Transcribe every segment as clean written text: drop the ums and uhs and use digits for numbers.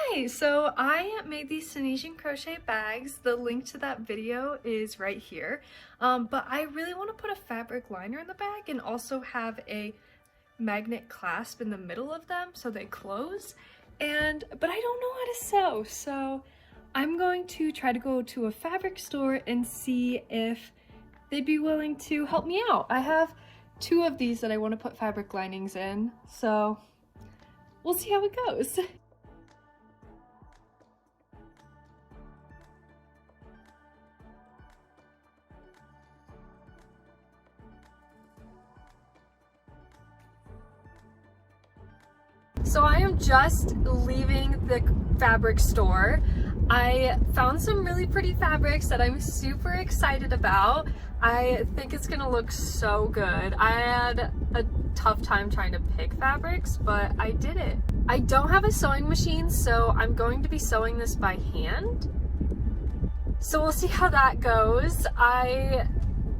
Hi, so I made these Tunisian crochet bags. The link to that video is right here. But I really want to put a fabric liner in the bag and also have a magnet clasp in the middle of them so they close. But I don't know how to sew, so I'm going to try to go to a fabric store and see if they'd be willing to help me out. I have two of these that I want to put fabric linings in, so we'll see how it goes. So I am just leaving the fabric store. I found some really pretty fabrics that I'm super excited about. I think it's gonna look so good. I had a tough time trying to pick fabrics, but I did it. I don't have a sewing machine, so I'm going to be sewing this by hand. So we'll see how that goes. I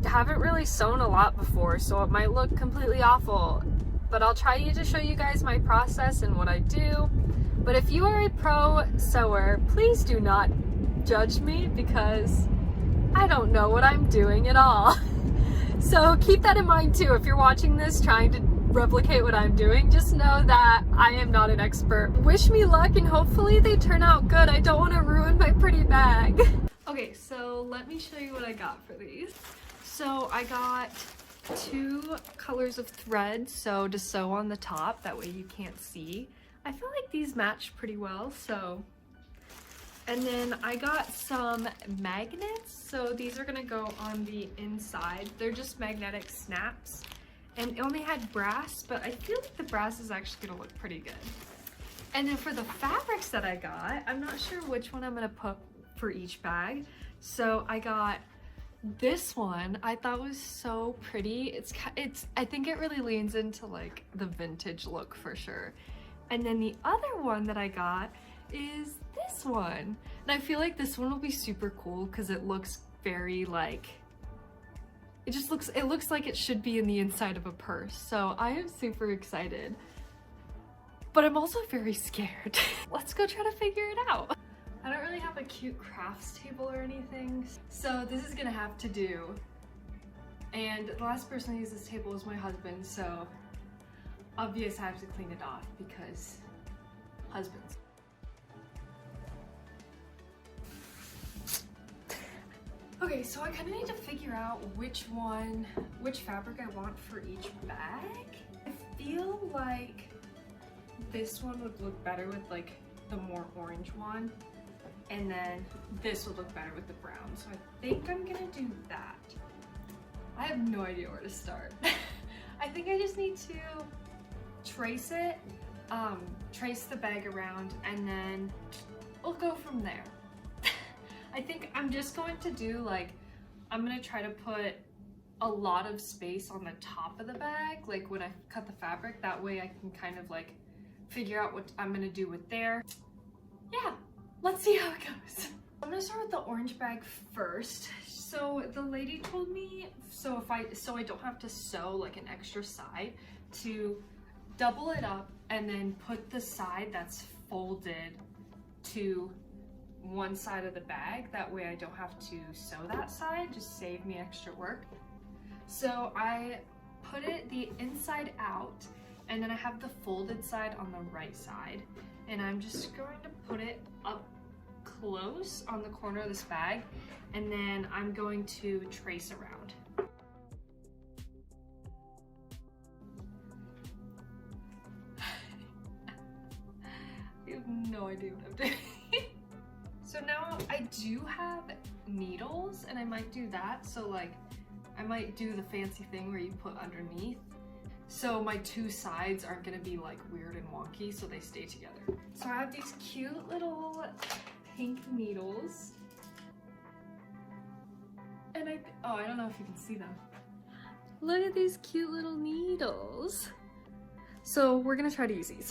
haven't really sewn a lot before, so it might look completely awful. But I'll try to show you guys my process and what I do. But if you are a pro sewer, please do not judge me because I don't know what I'm doing at all. So keep that in mind too. If you're watching this trying to replicate what I'm doing, just know that I am not an expert. Wish me luck and hopefully they turn out good. I don't want to ruin my pretty bag. Okay, so let me show you what I got for these. So I got two colors of thread, so to sew on the top, that way you can't see. I feel like these match pretty well, so. And then I got some magnets, so these are gonna go on the inside. They're just magnetic snaps, and it only had brass, but I feel like the brass is actually gonna look pretty good. And then for the fabrics that I got, I'm not sure which one I'm gonna put for each bag, so I got this one. I thought was so pretty. I think it really leans into like the vintage look for sure. And then the other one that I got is this one. And I feel like this one will be super cool because it looks very like, it looks like it should be in the inside of a purse. So I am super excited. But I'm also very scared. Let's go try to figure it out. I don't really have a cute crafts table or anything, so this is gonna have to do. And the last person who used this table was my husband, so obvious I have to clean it off because husbands. Okay, so I kind of need to figure out which fabric I want for each bag. I feel like this one would look better with like the more orange one. And then this would look better with the brown. So I think I'm gonna do that. I have no idea where to start. I think I just need to trace it, trace the bag around, and then we'll go from there. I think I'm just going to do like, I'm gonna try to put a lot of space on the top of the bag, like when I cut the fabric, that way I can kind of like figure out what I'm gonna do with there. Yeah. Let's see how it goes. I'm gonna start with the orange bag first. So the lady told me, so I don't have to sew like an extra side, to double it up and then put the side that's folded to one side of the bag. That way I don't have to sew that side, just save me extra work. So I put it the inside out, and then I have the folded side on the right side. And I'm just going to put it up close on the corner of this bag, and then I'm going to trace around. I have no idea what I'm doing. So now I do have needles, and I might do that. So like, I might do the fancy thing where you put underneath. So my two sides aren't gonna be like weird and wonky, so they stay together. So I have these cute little pink needles. And I don't know if you can see them. Look at these cute little needles. So we're gonna try to use these.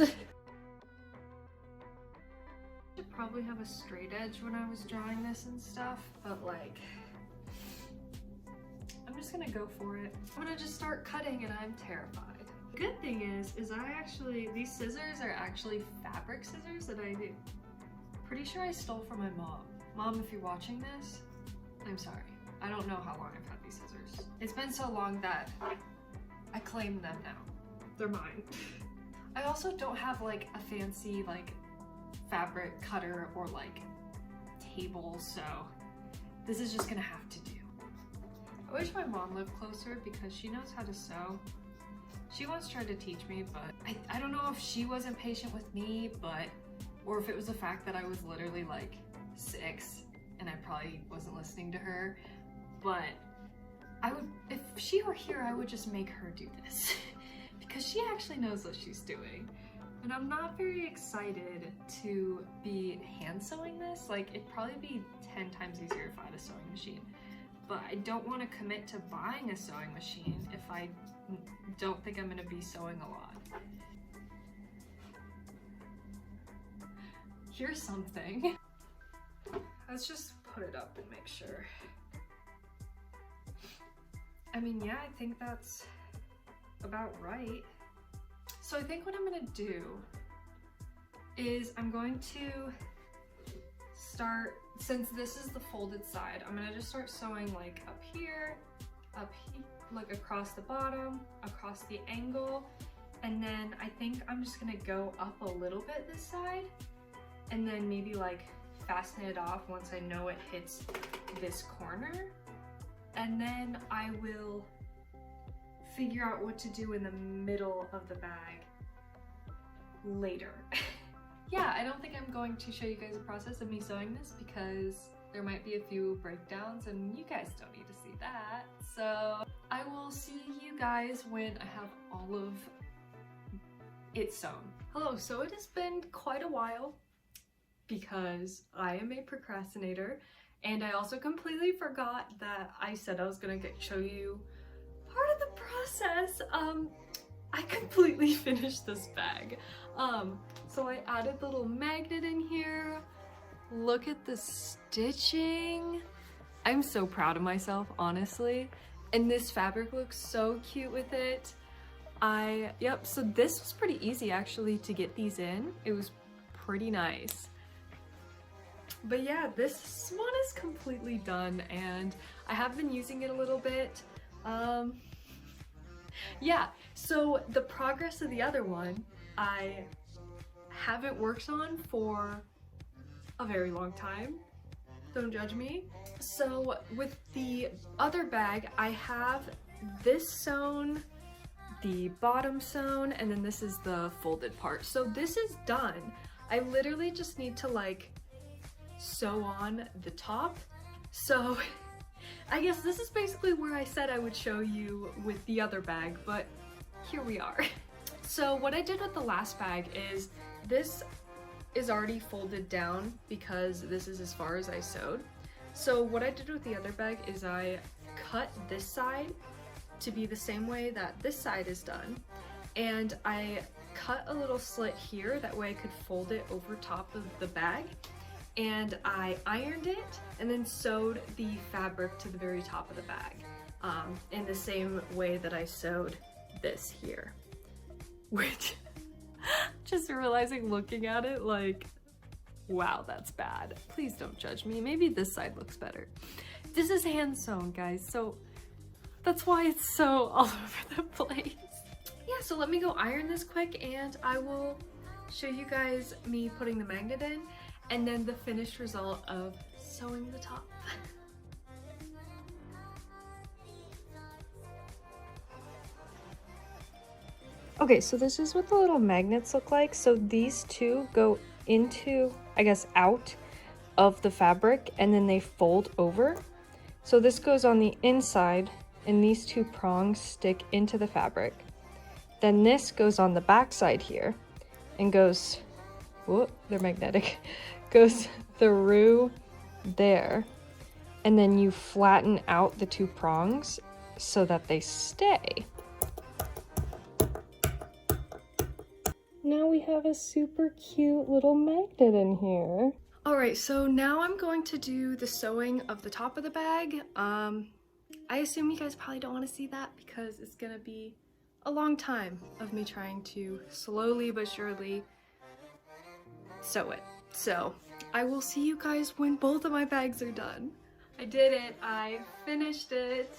Should probably have a straight edge when I was drawing this and stuff, but like, I'm just gonna go for it. I'm gonna just start cutting and I'm terrified. The good thing is these scissors are actually fabric scissors that I Pretty sure I stole from my mom. Mom, if you're watching this, I'm sorry. I don't know how long I've had these scissors. It's been so long that I claim them now. They're mine. I also don't have like a fancy like fabric cutter or like table, so this is just gonna have to do. I wish my mom lived closer because she knows how to sew. She once tried to teach me, but I don't know if she wasn't patient with me, or if it was the fact that I was literally like 6 and I probably wasn't listening to her, but if she were here, I would just make her do this because she actually knows what she's doing. And I'm not very excited to be hand sewing this. Like, it'd probably be 10 times easier if I had a sewing machine. But I don't want to commit to buying a sewing machine if I don't think I'm going to be sewing a lot. Here's something. Let's just put it up and make sure. I mean, yeah, I think that's about right. So I think what I'm gonna do is I'm going to start, since this is the folded side, I'm gonna just start sewing like up here, like across the bottom, across the angle, and then I think I'm just gonna go up a little bit this side, and then maybe like fasten it off once I know it hits this corner, and then I will figure out what to do in the middle of the bag later. Yeah, I don't think I'm going to show you guys the process of me sewing this because there might be a few breakdowns and you guys don't need to see that. So I will see you guys when I have all of it sewn. Hello, so it has been quite a while because I am a procrastinator, and I also completely forgot that I said I was gonna show you part of the process. I completely finished this bag. So I added the little magnet in here. Look at the stitching. I'm so proud of myself, honestly. And this fabric looks so cute with it. Yep, so this was pretty easy actually to get these in. It was pretty nice. But yeah, this one is completely done and I have been using it a little bit. Yeah, so the progress of the other one, I haven't worked on for a very long time. Don't judge me. So with the other bag, I have this sewn, the bottom sewn, and then this is the folded part. So this is done. I literally just need to like sew on the top. So I guess this is basically where I said I would show you with the other bag, but here we are. So what I did with the last bag is this is already folded down because this is as far as I sewed. So what I did with the other bag is I cut this side to be the same way that this side is done, and I cut a little slit here, that way I could fold it over top of the bag, and I ironed it and then sewed the fabric to the very top of the bag in the same way that I sewed this here, which just realizing looking at it like, wow, that's bad. Please don't judge me. Maybe this side looks better. This is hand sewn, guys, so that's why it's so all over the place. Yeah, so let me go iron this quick and I will show you guys me putting the magnet in and then the finished result of sewing the top. Okay, so this is what the little magnets look like. So these two go into, I guess, out of the fabric and then they fold over. So this goes on the inside and these two prongs stick into the fabric. Then this goes on the back side here and goes, whoop, they're magnetic, goes through there. And then you flatten out the two prongs so that they stay. Now we have a super cute little magnet in here. All right, so now I'm going to do the sewing of the top of the bag. I assume you guys probably don't want to see that because it's gonna be a long time of me trying to slowly but surely sew it. So I will see you guys when both of my bags are done. I did it. I finished it.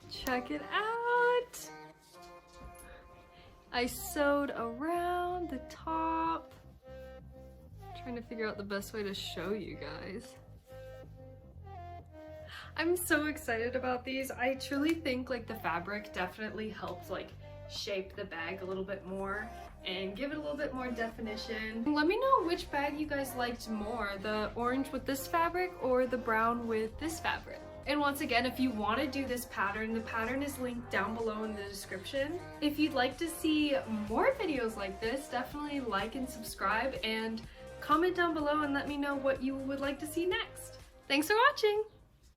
Check it out. I sewed around the top. Trying to figure out the best way to show you guys. I'm so excited about these. I truly think like the fabric definitely helped like shape the bag a little bit more and give it a little bit more definition. Let me know which bag you guys liked more, the orange with this fabric or the brown with this fabric. And once again, if you want to do this pattern, the pattern is linked down below in the description. If you'd like to see more videos like this, definitely like and subscribe and comment down below and let me know what you would like to see next. Thanks for watching!